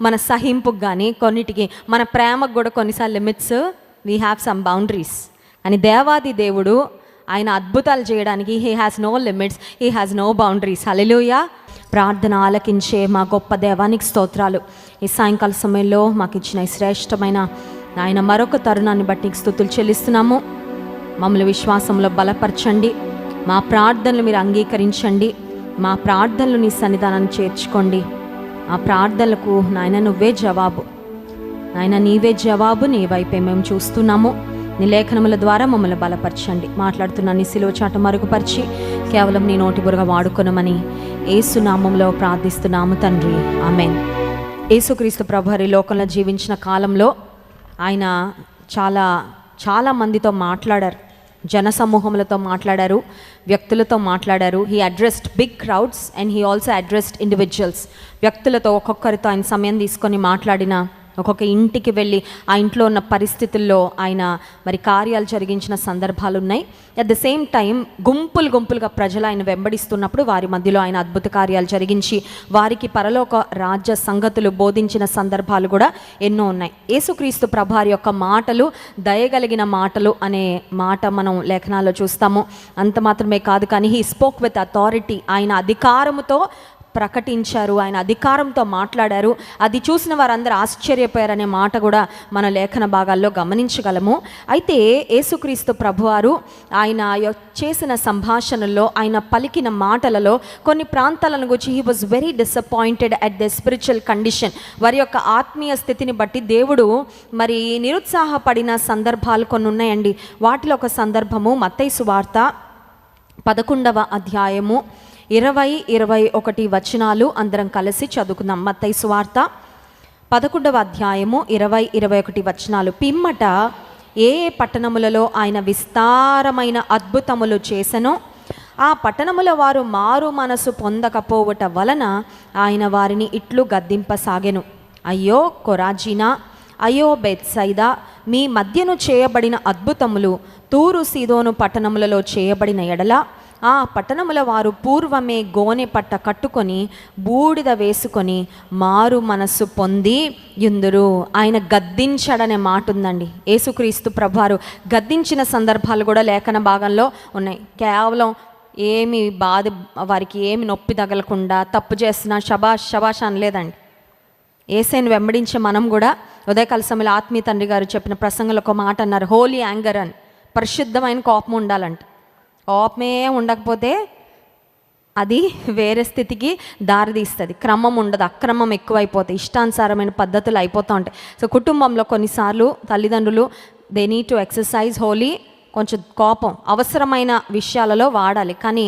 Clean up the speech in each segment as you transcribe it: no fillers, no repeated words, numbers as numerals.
మన సహింపుకు కానీ కొన్నిటికి, మన ప్రేమకు కూడా కొన్నిసార్లు limits, we have some boundaries. కానీ దేవాది దేవుడు ఆయన అద్భుతాలు చేయడానికి he has no limits, he has no boundaries. Hallelujah. ప్రార్థన ఆలకించే మా గొప్ప దేవానికి స్తోత్రాలు. ఈ సాయంకాల సమయంలో మాకు ఇచ్చిన ఈ శ్రేష్టమైన ఆయన మరొక తరుణాన్ని బట్టి స్తుతులు చెల్లిస్తున్నాము. మమ్మల్ని విశ్వాసంలో బలపరచండి, మా ప్రార్థనలు మీరు అంగీకరించండి, మా ప్రార్థనలు నీ సన్నిధానాన్ని చేర్చుకోండి. ఆ ప్రార్థనలకు నాయన నువ్వే జవాబు, నాయన నీవే జవాబు, నీ వైపే మేము చూస్తున్నాము. నీ లేఖనముల ద్వారా మమ్మల్ని బలపరచండి. మాట్లాడుతున్న నీ సిలువ చాట మరుగుపరిచి కేవలం నీ నోటి బురగ వాడుకొనమని యేసు నామంలో ప్రార్థిస్తున్నాము తండ్రి, ఆమేన్. యేసుక్రీస్తు ప్రభువారు ఈ లోకంలో జీవించిన కాలంలో ఆయన చాలా మందితో మాట్లాడారు, జన సమూహములతో మాట్లాడారు, వ్యక్తులతో మాట్లాడారు. He addressed big crowds and he also addressed individuals. వ్యక్తులతో ఒక్కొక్కరితో ఆయన సమయం తీసుకొని మాట్లాడిన, ఒక్కొక్క ఇంటికి వెళ్ళి ఆ ఇంట్లో ఉన్న పరిస్థితుల్లో ఆయన మరి కార్యాలు జరిగించిన సందర్భాలు ఉన్నాయి. అట్ ద సేమ్ టైం గుంపులుగా ప్రజలు ఆయన వెంబడిస్తున్నప్పుడు వారి మధ్యలో ఆయన అద్భుత కార్యాలు జరిగించి వారికి పరలోక రాజ్య సంగతులు బోధించిన సందర్భాలు కూడా ఎన్నో ఉన్నాయి. యేసుక్రీస్తు ప్రభువారి యొక్క మాటలు దయగలిగిన మాటలు అనే మాట మనం లేఖనాల్లో చూస్తాము. అంత మాత్రమే కాదు, కానీ హీ స్పోక్ విత్ అథారిటీ. ఆయన అధికారముతో ప్రకటించారు, ఆయన అధికారంతో మాట్లాడారు. అది చూసిన వారందరూ ఆశ్చర్యపోయారనే మాట కూడా మన లేఖన భాగాల్లో గమనించగలము. అయితే యేసుక్రీస్తు ప్రభువారు ఆయన చేసిన సంభాషణల్లో, ఆయన పలికిన మాటలలో కొన్ని ప్రాంతాలను గురించి he was very disappointed at the spiritual condition. వారి యొక్క ఆత్మీయ స్థితిని బట్టి దేవుడు మరి నిరుత్సాహపడిన సందర్భాలు కొన్ని ఉన్నాయండి. వాటిలో ఒక సందర్భము మత్తయి సువార్త 11వ అధ్యాయము 20-21 వచనాలు అందరం కలిసి చదువుకుందాం. మత్తయి సువార్త 11వ అధ్యాయము 20-21 వచనాలు. పిమ్మట ఏ పట్టణములలో ఆయన విస్తారమైన అద్భుతములు చేసెనో ఆ పట్టణముల వారు మారు మనసు పొందకపోవట వలన ఆయన వారిని ఇట్లు గద్దింపసాగెను. అయ్యో కొరాజీనా, అయ్యో బెత్సైదా, మీ మధ్యను చేయబడిన అద్భుతములు తూరు సీదోను పట్టణములలో చేయబడిన ఎడల ఆ పట్టణముల వారు పూర్వమే గోనె పట్ట కట్టుకొని బూడిద వేసుకొని మారు మనస్సు పొంది యుందురు. ఆయన గద్దించాడనే మాట ఉందండి. యేసుక్రీస్తు ప్రభువారు గద్దించిన సందర్భాలు కూడా లేఖన భాగంలో ఉన్నాయి. కేవలం ఏమి బాధ, వారికి ఏమి నొప్పి తగలకుండా తప్పు చేస్తున్నా శబాష్ అనలేదండి. యేసయ్యను వెంబడించే మనం కూడా ఉదయకాల సమయంలో ఆత్మీయ తండ్రి గారు చెప్పిన ప్రసంగంలో ఒక మాట అన్నారు, హోలీ యాంగర్ అని. పరిశుద్ధమైన కోపం ఉండాలంట. కోపమే ఉండకపోతే అది వేరే స్థితికి దారితీస్తుంది. క్రమం ఉండదు, అక్రమం ఎక్కువైపోతాయి, ఇష్టానుసారమైన పద్ధతులు అయిపోతూ ఉంటాయి. సో కుటుంబంలో కొన్నిసార్లు తల్లిదండ్రులు they need to exercise holy. కొంచెం కోపం అవసరమైన విషయాలలో వాడాలి, కానీ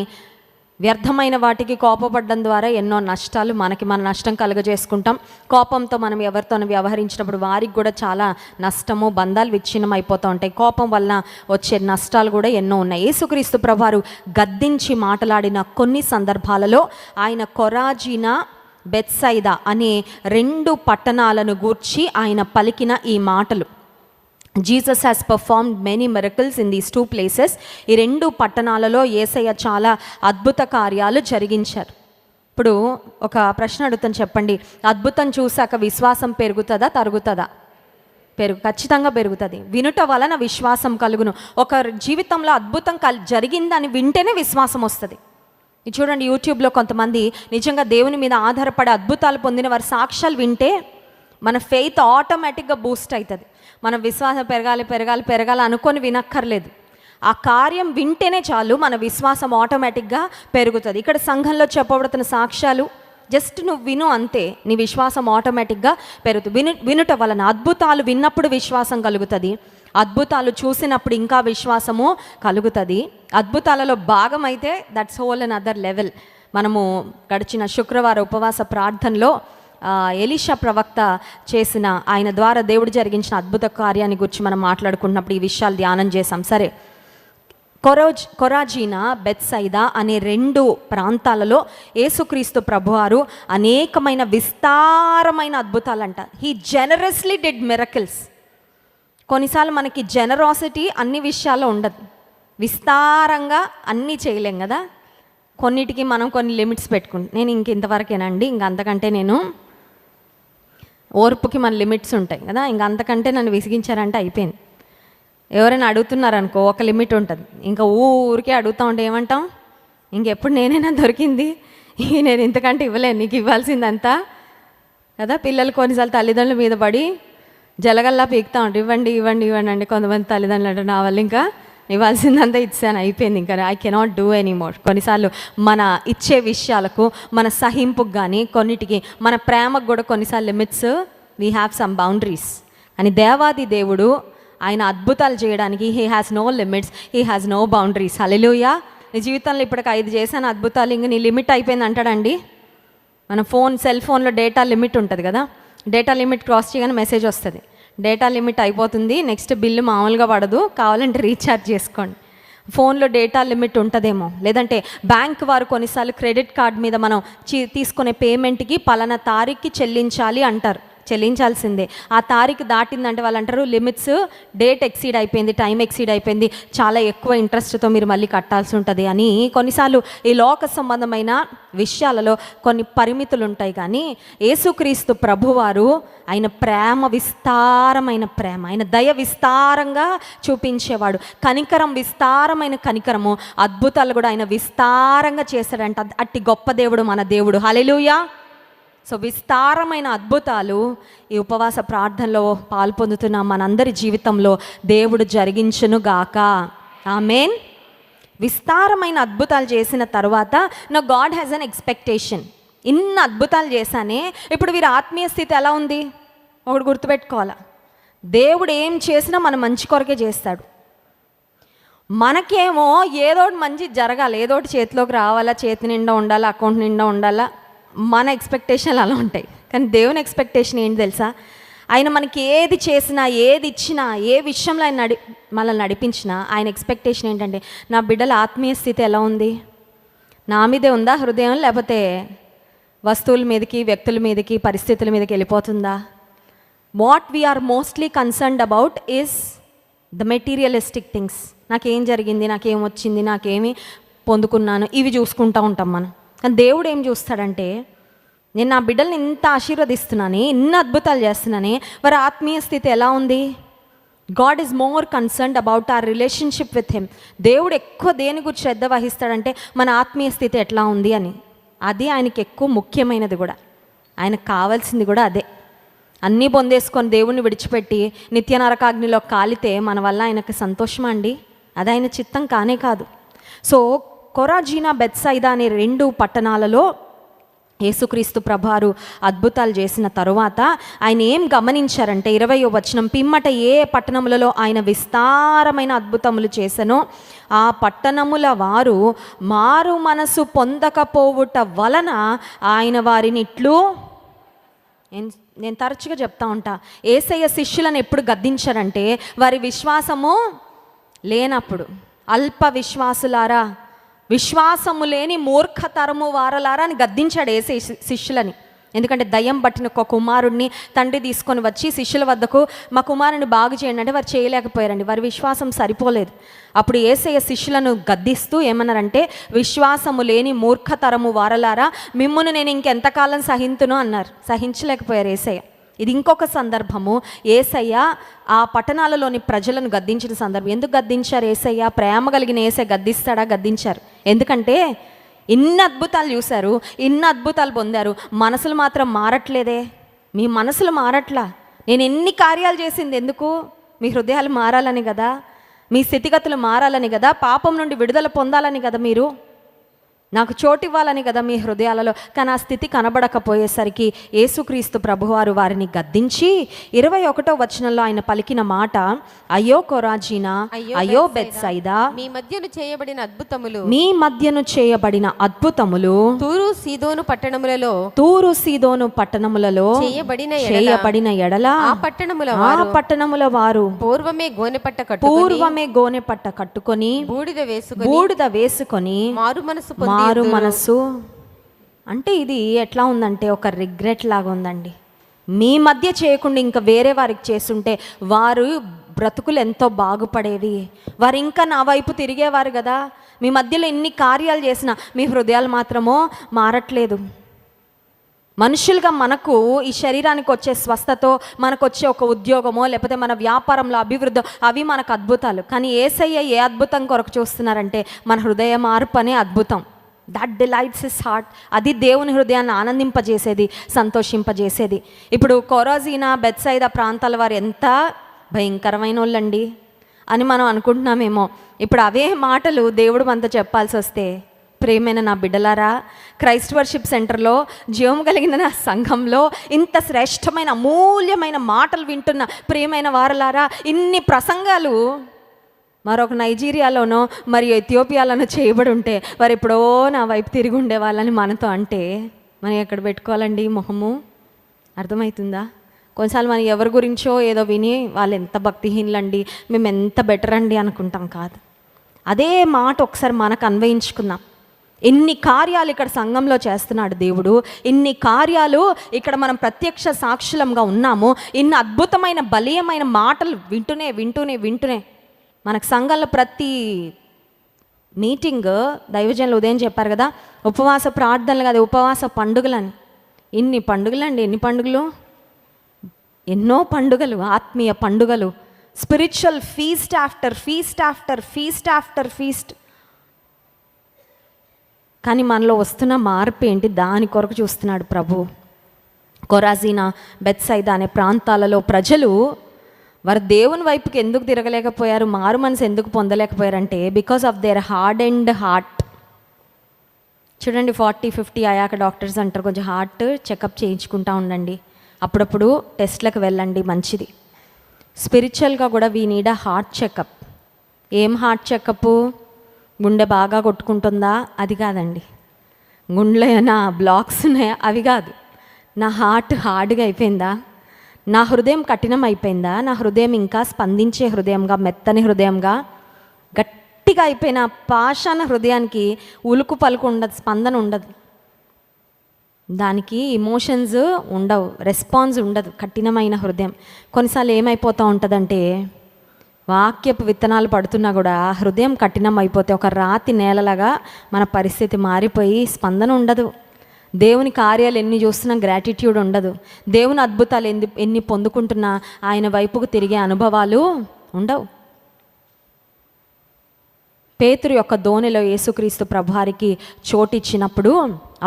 వ్యర్థమైన వాటికి కోపపడడం ద్వారా ఎన్నో నష్టాలు మన నష్టం కలుగజేసుకుంటాం. కోపంతో మనం ఎవరితో వ్యవహరించినప్పుడు వారికి కూడా చాలా నష్టము, బంధాలు విచ్ఛిన్నం అయిపోతూ ఉంటాయి. కోపం వలన వచ్చే నష్టాలు కూడా ఎన్నో ఉన్నాయి. యేసుక్రీస్తు ప్రభువారు గద్దించి మాట్లాడిన కొన్ని సందర్భాలలో ఆయన కొరాజీనా, బెత్సైదా అనే 2 పట్టణాలను గూర్చి ఆయన పలికిన ఈ మాటలు. Jesus has performed many miracles in these 2 places. ఈ 2 పట్టణాలలో యేసయ్య చాలా అద్భుత కార్యాలు జరిగించారు. ఇప్పుడు ఒక ప్రశ్న అడుగుతాను, చెప్పండి. అద్భుతం చూశాక విశ్వాసం పెరుగుతుందా తరుగుతుందా? ఖచ్చితంగా పెరుగుతుంది. వినుట వలన విశ్వాసం కలుగును. ఒక జీవితంలో అద్భుతం జరిగిందని వింటేనే విశ్వాసం వస్తుంది. ఇది చూడండి, యూట్యూబ్లో కొంతమంది నిజంగా దేవుని మీద ఆధారపడి అద్భుతాలు పొందిన వారి సాక్ష్యాలు వింటే మన ఫెయిత్ ఆటోమేటిక్గా బూస్ట్ అవుతుంది. మన విశ్వాసం పెరగాలి అనుకొని వినక్కర్లేదు. ఆ కార్యం వింటేనే చాలు, మన విశ్వాసం ఆటోమేటిక్గా పెరుగుతుంది. ఇక్కడ సంఘంలో చెప్పబడుతున్న సాక్ష్యాలు జస్ట్ నువ్వు విను అంతే, నీ విశ్వాసం ఆటోమేటిక్గా పెరుగుతుంది. వినుట వలన అద్భుతాలు విన్నప్పుడు విశ్వాసం కలుగుతుంది, అద్భుతాలు చూసినప్పుడు ఇంకా విశ్వాసము కలుగుతుంది. అద్భుతాలలో భాగం అయితే that's whole and other level. మనము గడిచిన శుక్రవారం ఉపవాస ప్రార్థనలో ఎలీషా ప్రవక్త చేసిన, ఆయన ద్వారా దేవుడు జరిగించిన అద్భుత కార్యాన్ని గురించి మనం మాట్లాడుకున్నప్పుడు ఈ విషయాలు ధ్యానం చేసాం. సరే, కొరాజీనా, బెత్సైదా అనే 2 ప్రాంతాలలో యేసుక్రీస్తు ప్రభువారు అనేకమైన విస్తారమైన అద్భుతాలంట. He generously did miracles. కొన్నిసార్లు మనకి జనరాసిటీ అన్ని విషయాల్లో ఉండదు, విస్తారంగా అన్నీ చేయలేం కదా. కొన్నిటికి మనం కొన్ని లిమిట్స్ పెట్టుకుంటాం. నేను ఇంతవరకేనండి, అంతకంటే నేను ఓర్పుకి మన లిమిట్స్ ఉంటాయి కదా. ఇంక అంతకంటే నన్ను విసిగించారంటే అయిపోయింది. ఎవరైనా అడుగుతున్నారనుకో ఒక లిమిట్ ఉంటుంది, ఇంకా ఊరికే అడుగుతూ ఉంటే ఏమంటాం, ఇంకెప్పుడు నేనైనా దొరికింది, నేను ఇంతకంటే ఇవ్వలేను, నీకు ఇవ్వాల్సిందంతా కదా. పిల్లలు కొన్నిసార్లు తల్లిదండ్రుల మీద పడి జలగల్లా పీకుతా ఉంటారు, ఇవ్వండి ఇవ్వండి ఇవ్వండి అంటే కొంతమంది తల్లిదండ్రులు అంటారు, నా వల్ల ఇంకా ఇవ్వాల్సిందంతా ఇచ్చాను, అయిపోయింది, ఇంకా ఐ కెనాట్ డూ ఎనీమోర్. కొన్నిసార్లు మన ఇచ్చే విషయాలకు, మన సహింపుకు కానీ కొన్నిటికి, మన ప్రేమకు కూడా కొన్నిసార్లు limits, we have some boundaries. అని దేవాది దేవుడు ఆయన అద్భుతాలు చేయడానికి he has no limits, he has no boundaries. Hallelujah. నీ జీవితంలో ఇప్పటికి 5 చేశాను అద్భుతాలు, ఇంక నీ లిమిట్ అయిపోయింది అంటాడండి. మన సెల్ ఫోన్లో డేటా లిమిట్ ఉంటుంది కదా, డేటా లిమిట్ క్రాస్ చేయగానే మెసేజ్ వస్తుంది, డేటా లిమిట్ అయిపోతుంది, నెక్స్ట్ బిల్లు మామూలుగా పడదు, కావాలంటే రీఛార్జ్ చేసుకోండి. ఫోన్లో డేటా లిమిట్ ఉంటుందేమో, లేదంటే బ్యాంక్ వారు కొన్నిసార్లు క్రెడిట్ కార్డ్ మీద మనం తీసుకునే పేమెంట్కి పలానా తారీఖుకి చెల్లించాలి అంటారు, చెల్లించాల్సిందే. ఆ తారీఖు దాటిందంటే వాళ్ళు అంటారు లిమిట్స్, డేట్ ఎక్సీడ్ అయిపోయింది, టైం ఎక్సీడ్ అయిపోయింది, చాలా ఎక్కువ ఇంట్రెస్ట్తో మీరు మళ్ళీ కట్టాల్సి ఉంటుంది అని. కొన్నిసార్లు ఈ లోక సంబంధమైన విషయాలలో కొన్ని పరిమితులు ఉంటాయి. కానీ యేసుక్రీస్తు ప్రభువారు ఆయన ప్రేమ విస్తారమైన ప్రేమ, ఆయన దయ విస్తారంగా చూపించేవాడు, కనికరం విస్తారమైన కనికరము, అద్భుతాలు కూడా ఆయన విస్తారంగా చేశాడంట. అట్టి గొప్ప దేవుడు మన దేవుడు. హల్లెలూయా. సో విస్తారమైన అద్భుతాలు ఈ ఉపవాస ప్రార్థనలో పాల్పొందుతున్న మనందరి జీవితంలో దేవుడు జరిగించునుగాక. ఆమేన్. విస్తారమైన అద్భుతాలు చేసిన తర్వాత నా గాడ్ హ్యాస్ అన్ ఎక్స్పెక్టేషన్. ఇన్ని అద్భుతాలు చేశానే, ఇప్పుడు వీరి ఆత్మీయ స్థితి ఎలా ఉంది? ఒకటి గుర్తుపెట్టుకోవాలా, దేవుడు ఏం చేసినా మన మంచి కొరకే చేస్తాడు. మనకేమో ఏదోటి మంచి జరగాలి, ఏదోటి చేతిలోకి రావాలా, చేతి నిండా ఉండాలా, అకౌంట్ నిండా ఉండాలా, మన ఎక్స్పెక్టేషన్లు అలా ఉంటాయి. కానీ దేవుని ఎక్స్పెక్టేషన్ ఏంటి తెలుసా? ఆయన మనకి ఏది చేసినా, ఏది ఇచ్చినా, ఏ విషయంలో ఆయన మనల్ని నడిపించినా ఆయన ఎక్స్పెక్టేషన్ ఏంటంటే, నా బిడ్డల ఆత్మీయ స్థితి ఎలా ఉంది? నా మీదే ఉందా హృదయం, లేకపోతే వస్తువుల మీదకి, వ్యక్తుల మీదకి, పరిస్థితుల మీదకి వెళ్ళిపోతుందా? What we're mostly concerned about is the materialistic things. నాకేం జరిగింది, నాకేం వచ్చింది, నాకేమి పొందుకున్నాను, ఇవి చూసుకుంటూ ఉంటాం మనం. కానీ దేవుడు ఏం చూస్తాడంటే, నేను నా బిడ్డల్ని ఇంత ఆశీర్వదిస్తున్నాను, ఇన్ని అద్భుతాలు చేస్తున్నాను, వారి ఆత్మీయ స్థితి ఎలా ఉంది? God is more concerned about our relationship with him. దేవుడు ఎక్కువ దేని గురించి శ్రద్ధ వహిస్తాడంటే మన ఆత్మీయ స్థితి ఎట్లా ఉంది అని. అది ఆయనకి ఎక్కువ ముఖ్యమైనది కూడా, ఆయనకు కావాల్సింది కూడా అదే. అన్నీ పొందేసుకొని దేవుణ్ణి విడిచిపెట్టి నిత్య నరకాగ్నిలో కాలితే మన వల్ల ఆయనకు సంతోషమా అండి? అది ఆయన చిత్తం కానే కాదు. సో కొరాజీనా, బెత్సైదా అనే 2 పట్టణాలలో యేసుక్రీస్తు ప్రభువారు అద్భుతాలు చేసిన తరువాత ఆయన ఏం గమనించారంటే 20వ వచనం, పిమ్మట ఏ పట్టణములలో ఆయన విస్తారమైన అద్భుతములు చేసెనో ఆ పట్టణముల వారు మారు మనసు పొందకపోవుట వలన ఆయన వారిని ఇట్లు, నేను తరచుగా చెప్తా ఉంటా, యేసయ్య శిష్యులను ఎప్పుడు గద్దించారంటే వారి విశ్వాసము లేనప్పుడు. అల్ప విశ్వాసులారా, విశ్వాసము లేని మూర్ఖతరము వారలారా అని గద్దించాడు యేసే శిష్యులని. ఎందుకంటే దయ్యం పట్టిన ఒక కుమారుడిని తండ్రి తీసుకొని వచ్చి శిష్యుల వద్దకు మా కుమారుని బాగు చేయండి అంటే వారు చేయలేకపోయారండి, వారి విశ్వాసం సరిపోలేదు. అప్పుడు యేసయ్య శిష్యులను గద్దిస్తూ ఏమన్నారంటే, విశ్వాసము లేని మూర్ఖతరము వారలారా మిమ్మును నేను ఇంకెంతకాలం సహింతును అన్నారు. సహించలేకపోయారు యేసయ్య. ఇది ఇంకొక సందర్భము, యేసయ్య ఆ పట్టణాలలోని ప్రజలను గద్దించిన సందర్భం. ఎందుకు గద్దించారు యేసయ్య? ప్రేమ కలిగిన యేసయ్య గద్దిస్తాడా? గద్దించారు. ఎందుకంటే ఇన్ని అద్భుతాలు చూశారు, ఇన్ని అద్భుతాలు పొందారు, మనసులు మాత్రం మారట్లేదే. మీ మనసులు మారట్లా. నేను ఎన్ని కార్యాలు చేసింది ఎందుకు? మీ హృదయాలు మారాలని కదా, మీ స్థితిగతులు మారాలని కదా, పాపం నుండి విడుదల పొందాలని కదా, మీరు నాకు చోటు ఇవ్వాలని కదా మీ హృదయాలలో. కానీ ఆ స్థితి కనబడకపోయేసరికి యేసుక్రీస్తు ప్రభువారు వారిని గద్దించి 21వ వచనంలో ఆయన పలికిన మాట, అయ్యో కొరాజీనా, అయ్యో బెత్సైదా, మీ మధ్యను చేయబడిన అద్భుతములు, మీ మధ్యను చేయబడిన అద్భుతములు తూరు సీదోను పట్టణములలో చేయబడిన ఎడల ఆ పట్టణముల వారు పూర్వమే గోనె పట్ట కట్టుకొని బూడిద వేసుకొని మారు మనసు. అంటే ఇది ఎట్లా ఉందంటే ఒక రిగ్రెట్ లాగా ఉందండి. మీ మధ్య చేయకుండా ఇంకా వేరే వారికి చేస్తుంటే వారు బ్రతుకులు ఎంతో బాగుపడేవి, వారు ఇంకా నా వైపు తిరిగేవారు కదా. మీ మధ్యలో ఎన్ని కార్యాలు చేసినా మీ హృదయాలు మాత్రమో మారట్లేదు. మనుషులుగా మనకు ఈ శరీరానికి వచ్చే స్వస్థతో, మనకు వచ్చే ఒక ఉద్యోగమో, లేకపోతే మన వ్యాపారంలో అభివృద్ధి, అవి మనకు అద్భుతాలు. కానీ యేసయ్య ఏ అద్భుతం కొరకు చూస్తున్నారంటే మన హృదయ మార్పు అనే అద్భుతం. That delights his heart. అది దేవుని హృదయాన్ని ఆనందింపజేసేది, సంతోషింపజేసేది. ఇప్పుడు కొరాజీనా, బెత్సైదా ప్రాంతాల వారు ఎంత భయంకరమైన వాళ్ళండి అని మనం అనుకుంటున్నామేమో. ఇప్పుడు అవే మాటలు దేవుడు మనతో చెప్పాల్సి వస్తే, ప్రేమైన నా బిడ్డలారా, క్రైస్ట్ వర్షిప్ సెంటర్లో, జీవం కలిగిన నా సంఘంలో ఇంత శ్రేష్టమైన అమూల్యమైన మాటలు వింటున్న ప్రియమైన వారలారా, ఇన్ని ప్రసంగాలు మరొక నైజీరియాలోనో మరియు ఎథియోపియాలోనో చేయబడి ఉంటే వారు ఎప్పుడో నా వైపు తిరిగి ఉండే వాళ్ళని మనతో అంటే మనం ఎక్కడ పెట్టుకోవాలండి మొహము? అర్థమవుతుందా? కొన్నిసార్లు మనం ఎవరి గురించో ఏదో విని వాళ్ళు ఎంత భక్తిహీనులండి, మేము ఎంత బెటర్ అండి అనుకుంటాం. కాదు, అదే మాట ఒకసారి మనకు అన్వయించుకుందాం. ఇన్ని కార్యాలు ఇక్కడ సంఘంలో చేస్తున్నాడు దేవుడు, ఇన్ని కార్యాలు ఇక్కడ మనం ప్రత్యక్ష సాక్షులంగా ఉన్నాము. ఇన్ని అద్భుతమైన బలీయమైన మాటలు వింటూనే మనకు సంఘంలో ప్రతి మీటింగ్ దైవజనులు ఉదయం చెప్పారు కదా, ఉపవాస ప్రార్థనలు కదా, ఉపవాస పండుగలని. ఇన్ని పండుగలండి, ఎన్ని పండుగలు? ఎన్నో పండుగలు, ఆత్మీయ పండుగలు, spiritual feast after feast after feast after feast. కానీ మనలో వస్తున్న మార్పు ఏంటి? దాని కొరకు చూస్తున్నాడు ప్రభు. కొరాజీనా, బెత్సైదా అనే ప్రాంతాలలో ప్రజలు వారు దేవుని వైపుకి ఎందుకు తిరగలేకపోయారు, మారు మనసు ఎందుకు పొందలేకపోయారంటే because of their hard and heart. చూడండి, 40-50 అయ్యాక డాక్టర్స్ అంటారు కొంచెం హార్ట్ చెకప్ చేయించుకుంటూ ఉండండి, అప్పుడప్పుడు టెస్ట్లకు వెళ్ళండి, మంచిది. స్పిరిచువల్గా కూడా we need a heart checkup. ఏం హార్ట్ చెకప్? గుండె బాగా కొట్టుకుంటుందా? అది కాదండి. గుండెలో ఏమైనా బ్లాక్స్ ఉన్నాయా? అవి కాదు. నా హార్ట్ హార్డ్గా అయిపోయిందా? నా హృదయం కఠినం అయిపోయిందా? నా హృదయం ఇంకా స్పందించే హృదయంగా, మెత్తని హృదయంగా, గట్టిగా అయిపోయిన పాషాణ హృదయానికి ఉలుకు పలుకు ఉండదు, స్పందన ఉండదు, దానికి ఇమోషన్స్ ఉండవు, రెస్పాన్స్ ఉండదు. కఠినమైన హృదయం. కొన్నిసార్లు ఏమైపోతూ ఉంటుందంటే, వాక్యపు విత్తనాలు పడుతున్నా కూడా హృదయం కఠినం అయిపోతే ఒక రాతి నేలలాగా మన పరిస్థితి మారిపోయి స్పందన ఉండదు. దేవుని కార్యాలు ఎన్ని చూస్తున్నా గ్రాటిట్యూడ్ ఉండదు. దేవుని అద్భుతాలు ఎన్ని పొందుకుంటున్నా ఆయన వైపుకు తిరిగే అనుభవాలు ఉండవు. పేతురు యొక్క దోణిలో యేసుక్రీస్తు ప్రభువారికి చోటిచ్చినప్పుడు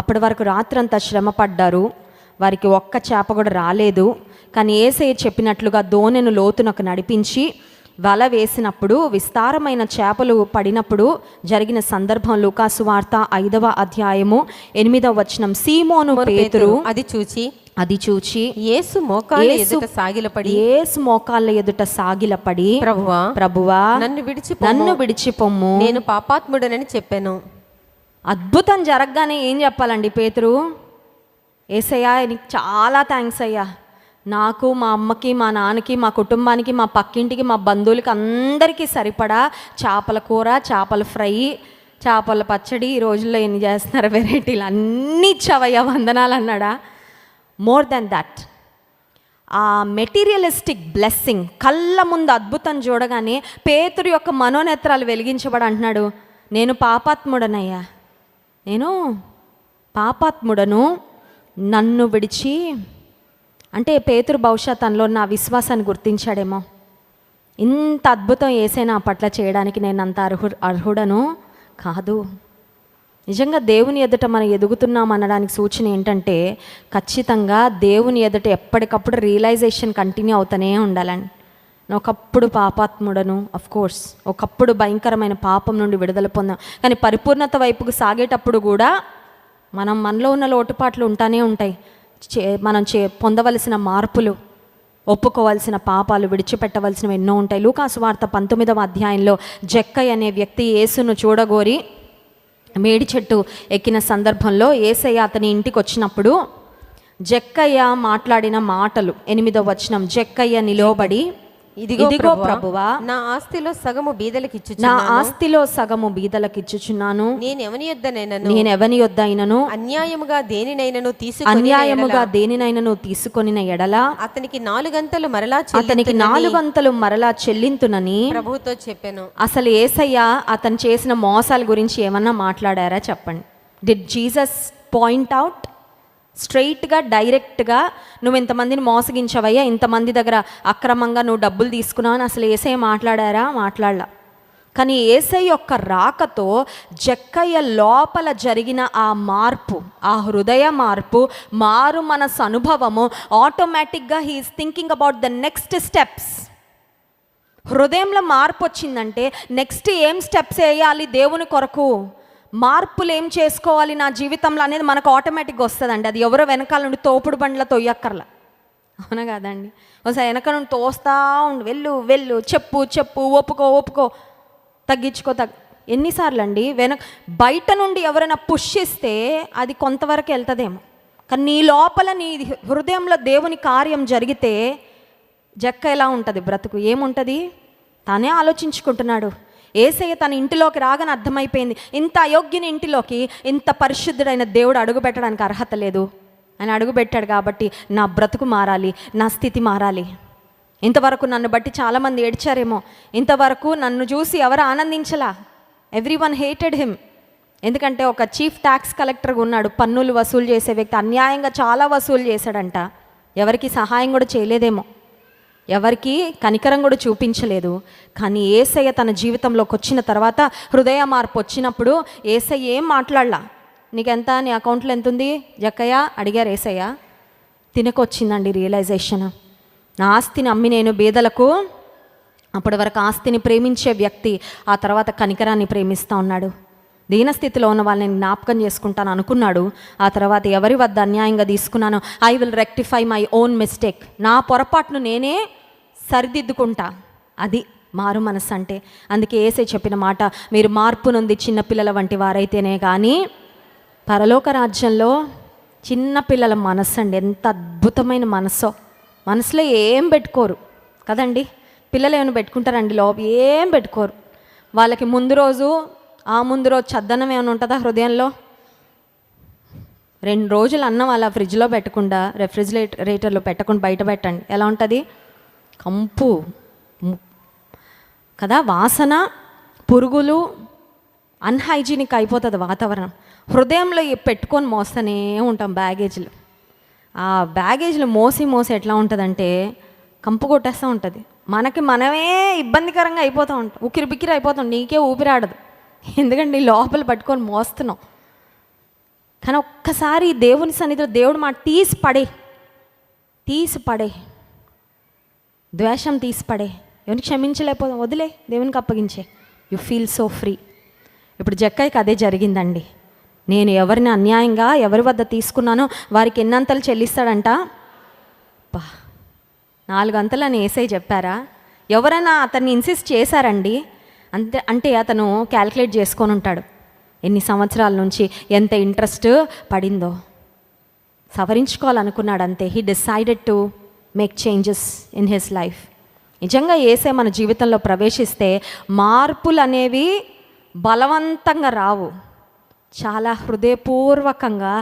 అప్పటి వరకు రాత్రంతా శ్రమ పడ్డారు, వారికి ఒక్క చేప కూడా రాలేదు. కానీ యేసయ్య చెప్పినట్లుగా దోణెను లోతునకు నడిపించి వల వేసినప్పుడు విస్తారమైన చేపలు పడినప్పుడు జరిగిన సందర్భం లూకాసు వార్త 5వ అధ్యాయము 8వ వచనం. సీమోను పేతురు అది చూచి యేసు మోకాళ్ళ ఎదుట సాగిలపడి ప్రభువా నన్ను విడిచిపొమ్ము, నేను పాపాత్ముడనని చెప్పాను. అద్భుతం జరగగానే ఏం చెప్పాలండి పేతురు? యేసయ్యా నీకు చాలా థ్యాంక్స్ అయ్యా, నాకు, మా అమ్మకి, మా నాన్నకి, మా కుటుంబానికి, మా పక్కింటికి, మా బంధువులకి అందరికీ సరిపడా చేపల కూర, చేపల ఫ్రై, చేపల పచ్చడి, ఈ రోజుల్లో ఎన్ని చేస్తున్నారు వెరైటీలు, అన్నీ ఇచ్చావయ్యా, వందనాలు అన్నాడా? మోర్ దెన్ దట్, ఆ మెటీరియలిస్టిక్ బ్లెస్సింగ్ కళ్ళ ముందు అద్భుతం చూడగానే పేతురు యొక్క మనోనేత్రాలు వెలిగించబడి అంటున్నాడు, నేను పాపాత్ముడనయ్యా, నేను పాపాత్ముడను, నన్ను విడిచి. అంటే పేతురు బహుశా తనలో నా విశ్వాసాన్ని గుర్తించాడేమో. ఇంత అద్భుతం యేసయ్య నా పట్ల చేయడానికి నేను అంత అర్హుడను కాదు. నిజంగా దేవుని ఎదుట మనం ఎదుగుతున్నాం అనడానికి సూచన ఏంటంటే, ఖచ్చితంగా దేవుని ఎదుట ఎప్పటికప్పుడు రియలైజేషన్ కంటిన్యూ అవుతూనే ఉండాలండి. ఒకప్పుడు పాపాత్ముడను, అఫ్ కోర్స్ ఒకప్పుడు భయంకరమైన పాపం నుండి విడుదల పొందాం, కానీ పరిపూర్ణత వైపుకు సాగేటప్పుడు కూడా మనలో ఉన్న లోటుపాట్లు ఉంటానే ఉంటాయి. మనం పొందవలసిన మార్పులు, ఒప్పుకోవాల్సిన పాపాలు, విడిచిపెట్టవలసినవి ఎన్నో ఉంటాయి. లూకాసు వార్త 19వ అధ్యాయంలో జక్కయ్య అనే వ్యక్తి యేసును చూడగోరి మేడి చెట్టు ఎక్కిన సందర్భంలో యేసయ్య అతని ఇంటికి వచ్చినప్పుడు జక్కయ్య మాట్లాడిన మాటలు 8వ వచనం. జక్కయ్య నిలబడి, ఇదిగో ప్రభువా, నా ఆస్తిలో సగము బీదలకు ఇచ్చుచున్నాను. నేను ఎవని యొద్దైనను అన్యాయముగా దేనినైనను తీసుకొనిన ఎడల అతనికి 4 గంతలు మరలా చెల్లింతునని ప్రభువుతో చెప్పాను. అసలు యేసయ్య అతను చేసిన మోసాల గురించి ఏమన్నా మాట్లాడారా చెప్పండి? డిడ్ జీసస్ పాయింట్ అవుట్ స్ట్రైట్గా డైరెక్ట్గా నువ్వు ఇంతమందిని మోసగించవయ్యా, ఇంతమంది దగ్గర అక్రమంగా నువ్వు డబ్బులు తీసుకున్నావు అని అసలు యేసయ్య మాట్లాడారా? మాట్లాడలా. కానీ యేసయ్య యొక్క రాకతో జక్కయ్య లోపల జరిగిన ఆ మార్పు, ఆ హృదయ మార్పు, మారు మనసు అనుభవము, ఆటోమేటిక్గా he's thinking about the next steps. హృదయంలో మార్పు వచ్చిందంటే నెక్స్ట్ ఏం స్టెప్స్ వేయాలి దేవుని కొరకు, మార్పులు ఏం చేసుకోవాలి నా జీవితంలో అనేది మనకు ఆటోమేటిక్గా వస్తుందండి. అది ఎవరో వెనకాల నుండి తోపుడు బండ్ల తొయ్యక్కర్లా, అవునా కాదండి? ఒకసారి వెనక నుండి తోస్తా ఉండు, వెళ్ళు వెళ్ళు, చెప్పు ఒప్పుకో తగ్గించుకో ఎన్నిసార్లు అండి బయట నుండి ఎవరైనా పుష్ ఇస్తే అది కొంతవరకు వెళ్తుందేమో, కానీ నీ లోపల నీ హృదయంలో దేవుని కార్యం జరిగితే జక్క ఎలా ఉంటుంది బ్రతుకు? ఏముంటుంది? తానే ఆలోచించుకుంటున్నాడు. యేసయ్య తన ఇంటిలోకి రాగానే అర్థమైపోయింది, ఇంత అయోగ్యుని ఇంటిలోకి ఇంత పరిశుద్ధుడైన దేవుడు అడుగు పెట్టడానికి అర్హత లేదు అని అడుగుపెట్టాడు. కాబట్టి నా బ్రతుకు మారాలి, నా స్థితి మారాలి. ఇంతవరకు నన్ను బట్టి చాలామంది ఏడ్చారేమో, ఇంతవరకు నన్ను చూసి ఎవరు ఆనందించలా, ఎవ్రీవన్ హేటెడ్ హిమ్. ఎందుకంటే ఒక చీఫ్ ట్యాక్స్ కలెక్టర్గా ఉన్నాడు, పన్నులు వసూలు చేసే వ్యక్తి, అన్యాయంగా చాలా వసూలు చేశాడంట. ఎవరికి సహాయం కూడా చేయలేదేమో, ఎవరికి కనికరం కూడా చూపించలేదు. కానీ యేసయ్య తన జీవితంలోకి వచ్చిన తర్వాత హృదయ మార్పు వచ్చినప్పుడు యేసయ్య ఏం మాట్లాడలా. నీకెంత, నీ అకౌంట్లో ఎంత ఉంది జక్కయ్య అడిగారు యేసయ్య. తినకొచ్చిందండి రియలైజేషన్, నా ఆస్తిని అమ్మి నేను బీదలకు. అప్పటి వరకు ఆస్తిని ప్రేమించే వ్యక్తి ఆ తర్వాత కనికరాన్ని ప్రేమిస్తూ ఉన్నాడు. దీనస్థితిలో ఉన్న వాళ్ళని జ్ఞాపకం చేసుకుంటాను అనుకున్నాడు. ఆ తర్వాత ఎవరి వద్ద అన్యాయంగా తీసుకున్నాను, I will rectify my own mistake, నా పొరపాటును నేనే సరిదిద్దుకుంటా. అది మారు మనసు అంటే. అందుకే యేసయ్య చెప్పిన మాట, మీరు మార్పు నొంది చిన్నపిల్లల వంటి వారైతేనే కానీ పరలోక రాజ్యంలో. చిన్నపిల్లల మనస్సు అండి, ఎంత అద్భుతమైన మనస్సో. మనసులో ఏం పెట్టుకోరు కదండి. పిల్లలు ఏమైనా పెట్టుకుంటారండి లోపల? ఏం పెట్టుకోరు. వాళ్ళకి ముందు రోజు చద్దన్నం ఏమైనా ఉంటుందా హృదయంలో? 2 రోజులు అన్నం అలా ఫ్రిడ్జ్లో పెట్టకుండా, రెఫ్రిజిరేటర్లో పెట్టకుండా బయట పెట్టండి, ఎలా ఉంటుంది? కంపు కదా, వాసన, పురుగులు, అన్హైజీనిక్ అయిపోతుంది వాతావరణం. హృదయంలో పెట్టుకొని మోస్తూనే ఉంటాం బ్యాగేజ్లు. ఆ బ్యాగేజ్లు మోసి ఎట్లా ఉంటుందంటే కంపు కొట్టేస్తూ ఉంటుంది. మనమే ఇబ్బందికరంగా అయిపోతూ ఉంటాం, ఉక్కిరి బిక్కిరి అయిపోతాం, నీకే ఊపిరాడదు. ఎందుకంటే లోపల పట్టుకొని మోస్తున్నాం. కానీ ఒక్కసారి దేవుని సన్నిధిలో దేవుడు మాట తీసి పడే ద్వేషం తీసి పడే, ఎవరిని క్షమించలేకపోతాం, వదిలే, దేవునికి అప్పగించే, యు ఫీల్ సో ఫ్రీ. ఇప్పుడు జక్కయ్యకి అదే జరిగిందండి. నేను ఎవరిని అన్యాయంగా ఎవరి వద్ద తీసుకున్నానో వారికి ఎన్నంతలు చెల్లిస్తాడంట? 4 అంతలు అని యేసయ్య చెప్పారా? ఎవరైనా అతన్ని ఇన్సిస్ట్ చేశారండి అంటే అతను క్యాల్కులేట్ చేసుకొని ఉంటాడు, ఎన్ని సంవత్సరాల నుంచి ఎంత ఇంట్రెస్ట్ పడిందో సవరించుకోవాలనుకున్నాడు అంతే. He decided to make changes in his life. నిజంగా యేసయ్య మన జీవితంలో ప్రవేశిస్తే మార్పులు అనేవి బలవంతంగా రావు, చాలా హృదయపూర్వకంగా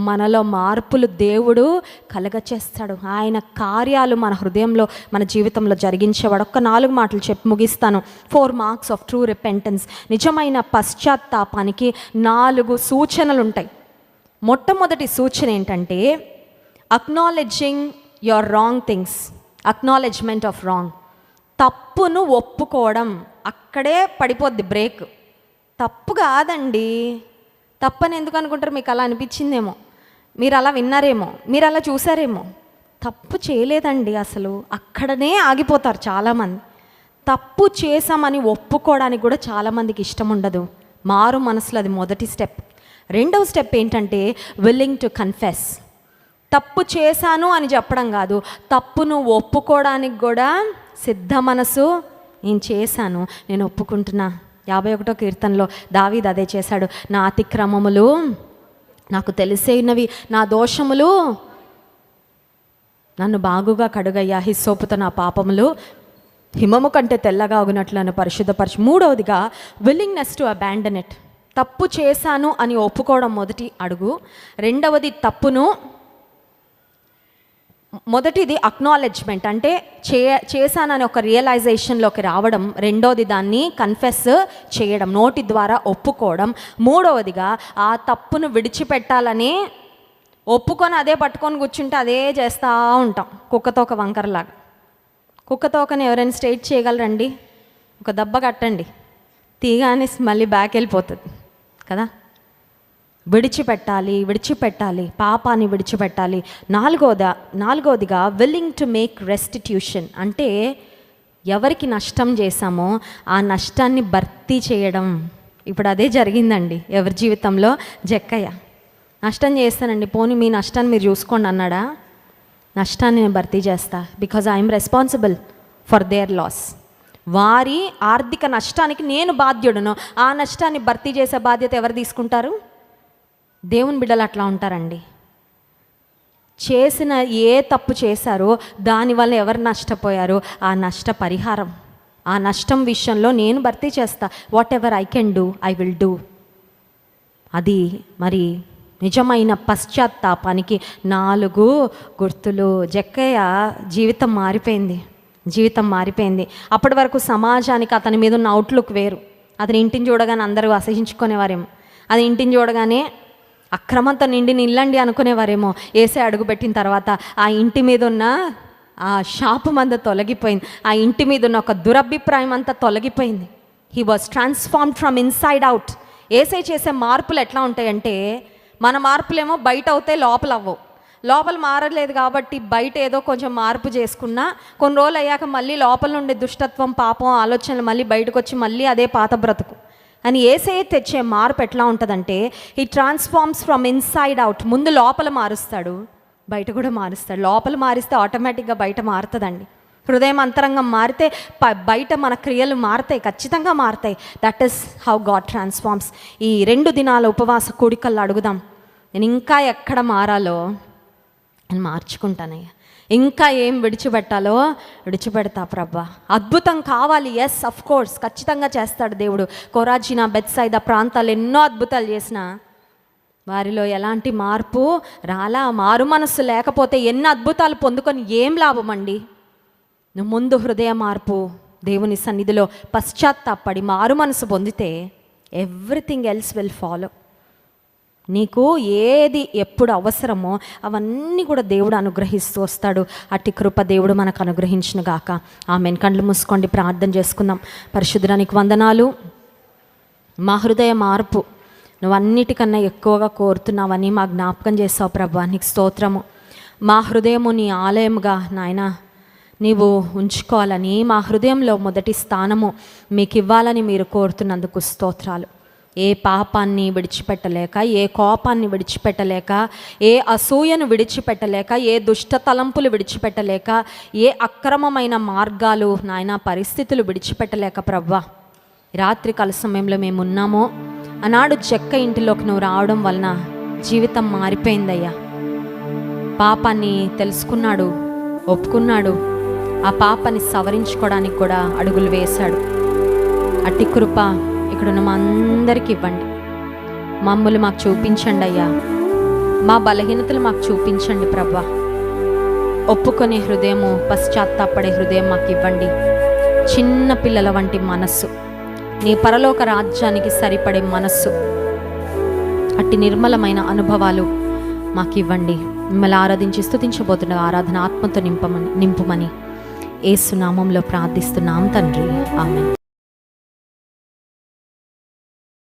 మనలో మార్పులు దేవుడు కలగచేస్తాడు. ఆయన కార్యాలు మన హృదయంలో మన జీవితంలో జరిగించేవాడు. 4 మాటలు చెప్పి ముగిస్తాను. 4 మార్క్స్ ఆఫ్ ట్రూ రిపెంటెన్స్. నిజమైన పశ్చాత్తాపానికి 4 సూచనలు ఉంటాయి. మొట్టమొదటి సూచన ఏంటంటే acknowledging your wrong things, acknowledgement of wrong. తప్పును ఒప్పుకోవడం, అక్కడే పడిపోద్ది బ్రేక్. తప్పు కాదండి, తప్పని ఎందుకు అనుకుంటారు? మీకు అలా అనిపించిందేమో, మీరు అలా విన్నారేమో, మీరు అలా చూసారేమో. తప్పు చేయలేదండి, అసలు అక్కడనే ఆగిపోతారు చాలామంది. తప్పు చేశామని ఒప్పుకోవడానికి కూడా చాలామందికి ఇష్టం ఉండదు. మారు మనసులో అది మొదటి స్టెప్. 2వ స్టెప్ ఏంటంటే విల్లింగ్ టు కన్ఫెస్. తప్పు చేశాను అని చెప్పడం కాదు, తప్పును ఒప్పుకోవడానికి కూడా సిద్ధ మనసు. నేను చేశాను, నేను ఒప్పుకుంటున్నా. 51వ కీర్తనలో దావీదు అదే చేశాడు. నా అతిక్రమములు నాకు తెలిసేనవి, నా దోషములు నన్ను బాగుగా కడుగయ్యా, హిస్సోపుతో నా పాపములు హిమము కంటే తెల్లగా అగునట్లు నన్ను పరిశుద్ధపరచు. 3వదిగా విల్లింగ్నెస్ టు అబాండన్ ఇట్. తప్పు చేశాను అని ఒప్పుకోవడం మొదటి అడుగు. 2వది తప్పును, మొదటిది అక్నాలెడ్జ్మెంట్ అంటే చేశానని ఒక రియలైజేషన్లోకి రావడం. 2వది దాన్ని కన్ఫెస్ చేయడం, నోటి ద్వారా ఒప్పుకోవడం. 3వదిగా ఆ తప్పును విడిచిపెట్టాలని ఒప్పుకొని అదే పట్టుకొని కూర్చుంటే అదే చేస్తూ ఉంటాం, కుక్కతోక వంకరలాగా. కుక్కతోకని ఎవరైనా స్ట్రైట్ చేయగలరండి? ఒక దెబ్బ కట్టండి, తీగానే మళ్ళీ బ్యాక్ వెళ్ళిపోతుంది కదా. విడిచిపెట్టాలి, పాపాన్ని విడిచిపెట్టాలి. నాలుగోదిగా విల్లింగ్ టు మేక్ రెస్టిట్యూషన్, అంటే ఎవరికి నష్టం చేశామో ఆ నష్టాన్ని భర్తీ చేయడం. ఇప్పుడు అదే జరిగిందండి ఎవరి జీవితంలో. జక్కయ్య నష్టం చేస్తానండి, పోనీ మీ నష్టాన్ని మీరు చూసుకోండి అన్నాడా? నష్టాన్ని నేను భర్తీ చేస్తా, because I'm responsible for their loss. వారి ఆర్థిక నష్టానికి నేను బాధ్యుడును. ఆ నష్టాన్ని భర్తీ చేసే బాధ్యత ఎవరు తీసుకుంటారు? దేవుని బిడ్డలు అట్లా ఉంటారండి. చేసిన ఏ తప్పు చేశారో దానివల్ల ఎవరు నష్టపోయారో ఆ నష్ట పరిహారం, ఆ నష్టం విషయంలో నేను భర్తీ చేస్తా. What ever I can do I will do. అది మరి నిజమైన పశ్చాత్తాపానికి 4 గుర్తులు. జక్కయ్య జీవితం మారిపోయింది. అప్పటి వరకు సమాజానికి అతని మీద ఉన్న అవుట్లుక్ వేరు. అతని ఇంటిని చూడగానే అందరూ అసహించుకునేవారేమో, అది ఇంటిని చూడగానే అక్రమంతో నిండి నిల్లండి అనుకునేవారేమో. ఏసే అడుగుపెట్టిన తర్వాత ఆ ఇంటి మీద ఉన్న ఆ శాపం అంతా తొలగిపోయింది, ఆ ఇంటి మీద ఉన్న ఒక దురభిప్రాయం అంతా తొలగిపోయింది. He was transformed from inside out. ఏసే చేసే మార్పులు ఎట్లా ఉంటాయంటే, మన మార్పులేమో బయట అవుతాయి, లోపల అవ్వవు. లోపల మారలేదు కాబట్టి బయట ఏదో కొంచెం మార్పు చేసుకున్నా కొన్ని రోజులు అయ్యాక మళ్ళీ లోపల నుండి దుష్టత్వం, పాపం, ఆలోచనలు మళ్ళీ బయటకు వచ్చి మళ్ళీ అదే పాత బ్రతుకు. అని ఏసే తెచ్చే మార్పు ఎట్లా ఉంటుందంటే, he transforms from inside out. ముందు లోపల మారుస్తాడు, బయట కూడా మారుస్తాడు. లోపల మారిస్తే ఆటోమేటిక్గా బయట మారుతుందండి. హృదయం అంతరంగం మారితే బయట మన క్రియలు మారుతాయి, ఖచ్చితంగా మారుతాయి. That is how God transforms. ఈ 2 దినాల ఉపవాస కూడికల్లో అడుగుదాం, నేను ఇంకా ఎక్కడ మారాలో నేను మార్చుకుంటానయ్యా, ఇంకా ఏం విడిచిపెట్టాలో విడిచిపెడతా ప్రభా. అద్భుతం కావాలి, ఎస్ అఫ్ కోర్స్, ఖచ్చితంగా చేస్తాడు దేవుడు. కొరాజిన, బెత్సైదా ప్రాంతాలు ఎన్నో అద్భుతాలు చేసిన వారిలో ఎలాంటి మార్పు రాలా. మారు మనస్సు లేకపోతే ఎన్ని అద్భుతాలు పొందుకొని ఏం లాభం అండి? నువ్వు ముందు హృదయ మార్పు, దేవుని సన్నిధిలో పశ్చాత్తాపడి మారు మనసు పొందితే ఎవ్రీథింగ్ ఎల్స్ విల్ ఫాలో. నీకు ఏది ఎప్పుడు అవసరమో అవన్నీ కూడా దేవుడు అనుగ్రహిస్తూ వస్తాడు. అట్టి కృప దేవుడు మనకు అనుగ్రహించిన గాక. ఆమెన్. కళ్ళు మూసుకోండి, ప్రార్థన చేసుకుందాం. పరిశుద్ధునికి వందనాలు. మా హృదయ మార్పు నువ్వు అన్నిటికన్నా ఎక్కువగా కోరుతున్నావని మా జ్ఞాపకం చేసావు ప్రభా, నీకు స్తోత్రము. మా హృదయము నీ ఆలయముగా నాయనా నీవు ఉంచుకోవాలని, మా హృదయంలో మొదటి స్థానము మీకు ఇవ్వాలని మీరు కోరుతున్నందుకు స్తోత్రాలు. ఏ పాపాన్ని విడిచిపెట్టలేక, ఏ కోపాన్ని విడిచిపెట్టలేక, ఏ అసూయను విడిచిపెట్టలేక, ఏ దుష్ట తలంపులు విడిచిపెట్టలేక, ఏ అక్రమమైన మార్గాలు నాయనా పరిస్థితులు విడిచిపెట్టలేక ప్రవ్వా, రాత్రికాల సమయంలో మేము ఉన్నామో ఆనాడు చెక్క ఇంటిలోకి నువ్వు రావడం వలన జీవితం మారిపోయిందయ్యా. పాపాన్ని తెలుసుకున్నాడు, ఒప్పుకున్నాడు, ఆ పాపాన్ని సవరించుకోవడానికి కూడా అడుగులు వేశాడు. అట్టి కృప ఇక్కడున్న మా అందరికీ ఇవ్వండి. మమ్మల్ని మాకు చూపించండి అయ్యా, మా బలహీనతలు మాకు చూపించండి ప్రభా. ఒప్పుకునే హృదయము, పశ్చాత్తాపడే హృదయం మాకు ఇవ్వండి. చిన్న పిల్లల వంటి మనస్సు, నీ పరలోక రాజ్యానికి సరిపడే మనస్సు, అట్టి నిర్మలమైన అనుభవాలు మాకు ఇవ్వండి. మిమ్మల్ని ఆరాధించి స్తుతించబోతున్న ఆరాధన ఆత్మతో నింపుమని యేసు నామంలో ప్రార్థిస్తున్నాం తండ్రి, ఆమేన్.